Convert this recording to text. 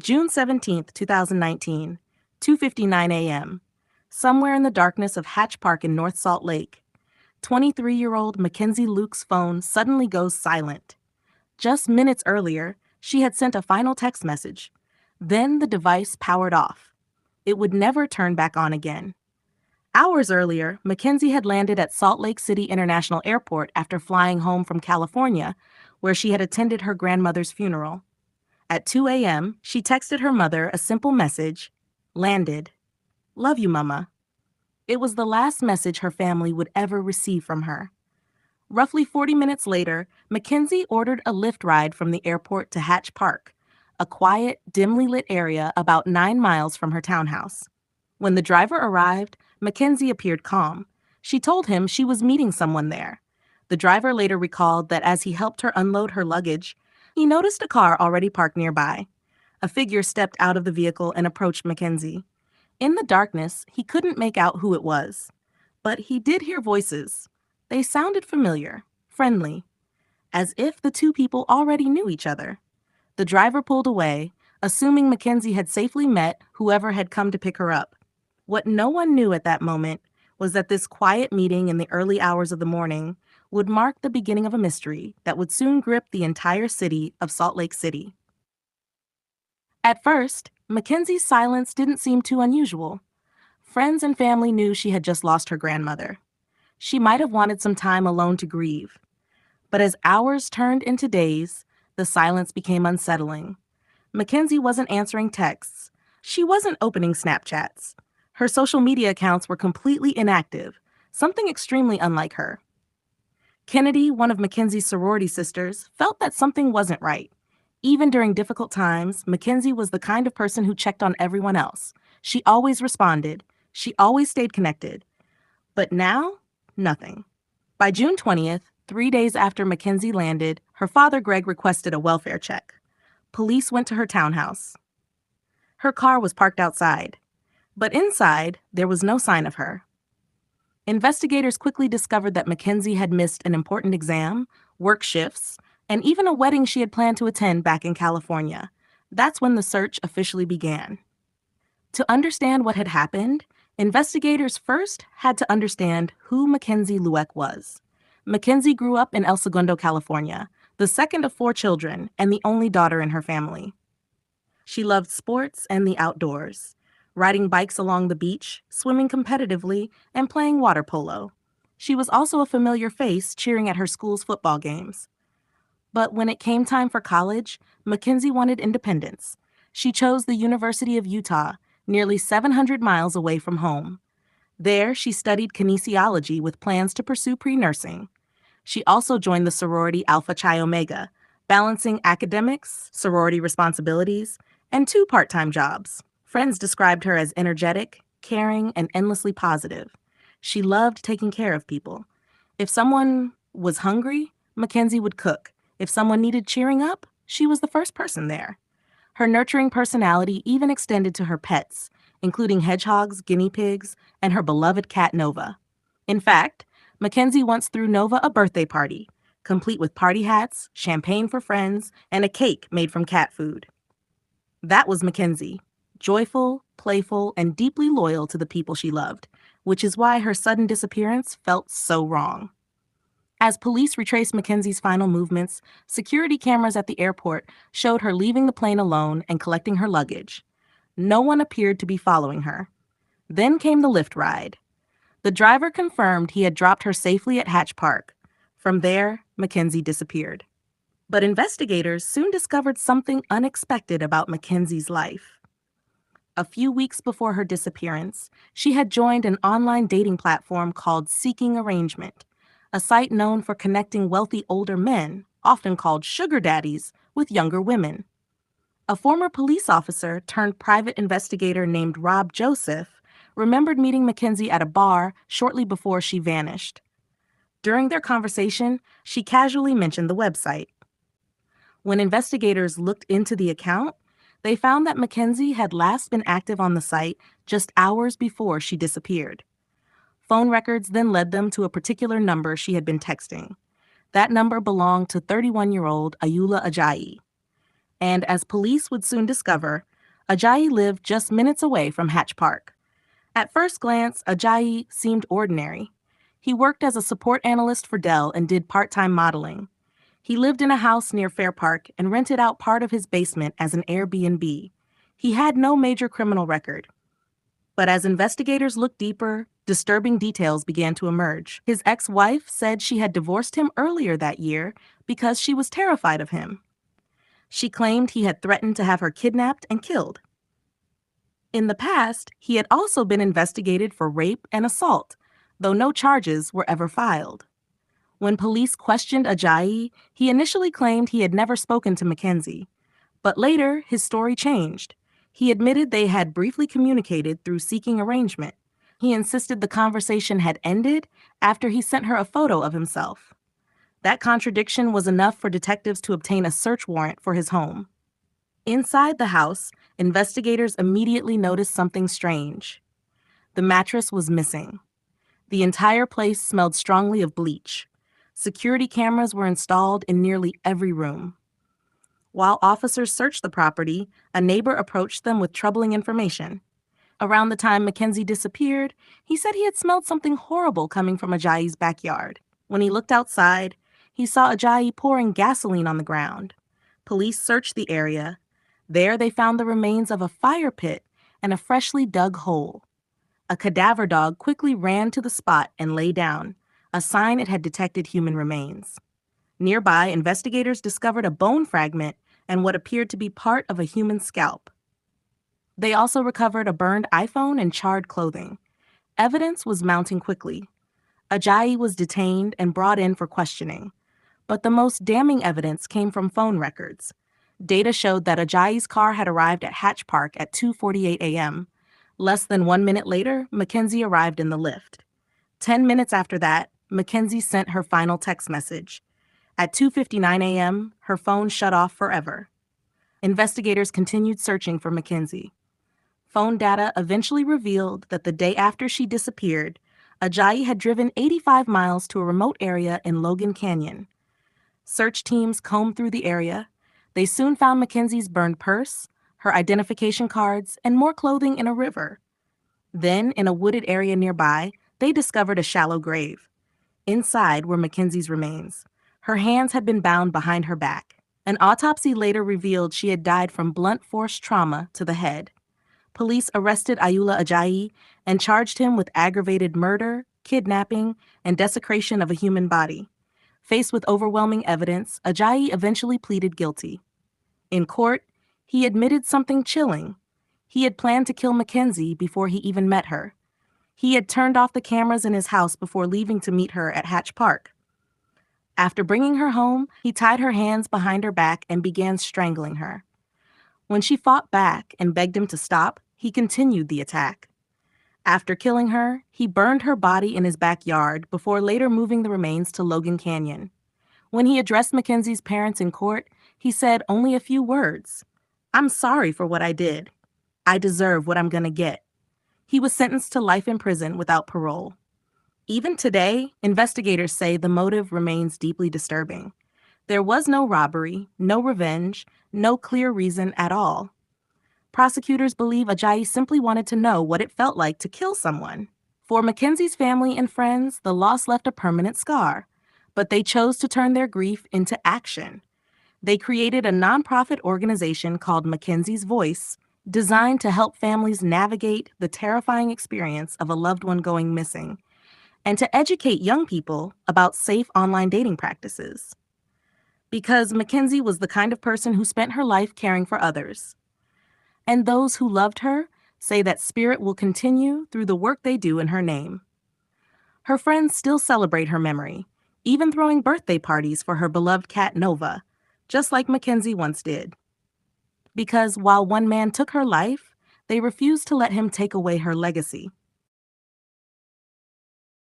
June 17th, 2019, 2:59 a.m. Somewhere in the darkness of Hatch Park in North Salt Lake, 23-year-old Mackenzie Lueck's phone suddenly goes silent. Just minutes earlier, she had sent a final text message. Then the device powered off. It would never turn back on again. Hours earlier, Mackenzie had landed at Salt Lake City International Airport after flying home from California, where she had attended her grandmother's funeral. At 2 a.m., she texted her mother a simple message, "Landed. Love you, Mama." It was the last message her family would ever receive from her. Roughly 40 minutes later, Mackenzie ordered a Lyft ride from the airport to Hatch Park, a quiet, dimly lit area about 9 miles from her townhouse. When the driver arrived, Mackenzie appeared calm. She told him she was meeting someone there. The driver later recalled that as he helped her unload her luggage, he noticed a car already parked nearby. A figure stepped out of the vehicle and approached Mackenzie. In the darkness, he couldn't make out who it was. But he did hear voices. They sounded familiar, friendly, as if the two people already knew each other. The driver pulled away, assuming Mackenzie had safely met whoever had come to pick her up. What no one knew at that moment was that this quiet meeting in the early hours of the morning would mark the beginning of a mystery that would soon grip the entire city of Salt Lake City. At first, Mackenzie's silence didn't seem too unusual. Friends and family knew she had just lost her grandmother. She might have wanted some time alone to grieve. But as hours turned into days, the silence became unsettling. Mackenzie wasn't answering texts. She wasn't opening Snapchats. Her social media accounts were completely inactive, something extremely unlike her. Kennedy, one of Mackenzie's sorority sisters, felt that something wasn't right. Even during difficult times, Mackenzie was the kind of person who checked on everyone else. She always responded. She always stayed connected. But now, nothing. By June 20th, 3 days after Mackenzie landed, her father Greg requested a welfare check. Police went to her townhouse. Her car was parked outside, but inside, there was no sign of her. Investigators quickly discovered that Mackenzie had missed an important exam, work shifts, and even a wedding she had planned to attend back in California. That's when the search officially began. To understand what had happened, investigators first had to understand who Mackenzie Lueck was. Mackenzie grew up in El Segundo, California, the second of 4 children and the only daughter in her family. She loved sports and the outdoors, riding bikes along the beach, swimming competitively, and playing water polo. She was also a familiar face cheering at her school's football games. But when it came time for college, Mackenzie wanted independence. She chose the University of Utah, nearly 700 miles away from home. There, she studied kinesiology with plans to pursue pre-nursing. She also joined the sorority Alpha Chi Omega, balancing academics, sorority responsibilities, and 2 part-time jobs. Friends described her as energetic, caring, and endlessly positive. She loved taking care of people. If someone was hungry, Mackenzie would cook. If someone needed cheering up, she was the first person there. Her nurturing personality even extended to her pets, including hedgehogs, guinea pigs, and her beloved cat Nova. In fact, Mackenzie once threw Nova a birthday party, complete with party hats, champagne for friends, and a cake made from cat food. That was Mackenzie, joyful, playful, and deeply loyal to the people she loved, which is why her sudden disappearance felt so wrong. As police retraced Mackenzie's final movements, security cameras at the airport showed her leaving the plane alone and collecting her luggage. No one appeared to be following her. Then came the Lyft ride. The driver confirmed he had dropped her safely at Hatch Park. From there, Mackenzie disappeared. But investigators soon discovered something unexpected about Mackenzie's life. A few weeks before her disappearance, she had joined an online dating platform called Seeking Arrangement, a site known for connecting wealthy older men, often called sugar daddies, with younger women. A former police officer turned private investigator named Rob Joseph remembered meeting Mackenzie at a bar shortly before she vanished. During their conversation, she casually mentioned the website. When investigators looked into the account, they found that Mackenzie had last been active on the site just hours before she disappeared. Phone records then led them to a particular number she had been texting. That number belonged to 31-year-old Ayula Ajayi. And as police would soon discover, Ajayi lived just minutes away from Hatch Park. At first glance, Ajayi seemed ordinary. He worked as a support analyst for Dell and did part-time modeling. He lived in a house near Fair Park and rented out part of his basement as an Airbnb. He had no major criminal record. But as investigators looked deeper, disturbing details began to emerge. His ex-wife said she had divorced him earlier that year because she was terrified of him. She claimed he had threatened to have her kidnapped and killed. In the past, he had also been investigated for rape and assault, though no charges were ever filed. When police questioned Ajayi, he initially claimed he had never spoken to Mackenzie. But later, his story changed. He admitted they had briefly communicated through seeking arrangement. He insisted the conversation had ended after he sent her a photo of himself. That contradiction was enough for detectives to obtain a search warrant for his home. Inside the house, investigators immediately noticed something strange. The mattress was missing. The entire place smelled strongly of bleach. Security cameras were installed in nearly every room. While officers searched the property, a neighbor approached them with troubling information. Around the time Mackenzie disappeared, he said he had smelled something horrible coming from Ajayi's backyard. When he looked outside, he saw Ajayi pouring gasoline on the ground. Police searched the area. There they found the remains of a fire pit and a freshly dug hole. A cadaver dog quickly ran to the spot and lay down, a sign it had detected human remains. Nearby, investigators discovered a bone fragment and what appeared to be part of a human scalp. They also recovered a burned iPhone and charred clothing. Evidence was mounting quickly. Ajayi was detained and brought in for questioning. But the most damning evidence came from phone records. Data showed that Ajayi's car had arrived at Hatch Park at 2:48 a.m. Less than 1 minute later, Mackenzie arrived in the lift. 10 minutes after that, Mackenzie sent her final text message. At 2:59 a.m., her phone shut off forever. Investigators continued searching for Mackenzie. Phone data eventually revealed that the day after she disappeared, Ajayi had driven 85 miles to a remote area in Logan Canyon. Search teams combed through the area. They soon found Mackenzie's burned purse, her identification cards, and more clothing in a river. Then, in a wooded area nearby, they discovered a shallow grave. Inside were Mackenzie's remains. Her hands had been bound behind her back. An autopsy later revealed she had died from blunt force trauma to the head. Police arrested Ayoola Ajayi and charged him with aggravated murder, kidnapping, and desecration of a human body. Faced with overwhelming evidence, Ajayi eventually pleaded guilty. In court, he admitted something chilling. He had planned to kill Mackenzie before he even met her. He had turned off the cameras in his house before leaving to meet her at Hatch Park. After bringing her home, he tied her hands behind her back and began strangling her. When she fought back and begged him to stop, he continued the attack. After killing her, he burned her body in his backyard before later moving the remains to Logan Canyon. When he addressed Mackenzie's parents in court, he said only a few words. "I'm sorry for what I did. I deserve what I'm gonna get." He was sentenced to life in prison without parole. Even today, investigators say the motive remains deeply disturbing. There was no robbery, no revenge, no clear reason at all. Prosecutors believe Ajayi simply wanted to know what it felt like to kill someone. For Mackenzie's family and friends, the loss left a permanent scar, but they chose to turn their grief into action. They created a nonprofit organization called Mackenzie's Voice, designed to help families navigate the terrifying experience of a loved one going missing, and to educate young people about safe online dating practices. Because Mackenzie was the kind of person who spent her life caring for others. And those who loved her say that spirit will continue through the work they do in her name. Her friends still celebrate her memory, even throwing birthday parties for her beloved cat Nova, just like Mackenzie once did. Because while one man took her life, they refused to let him take away her legacy.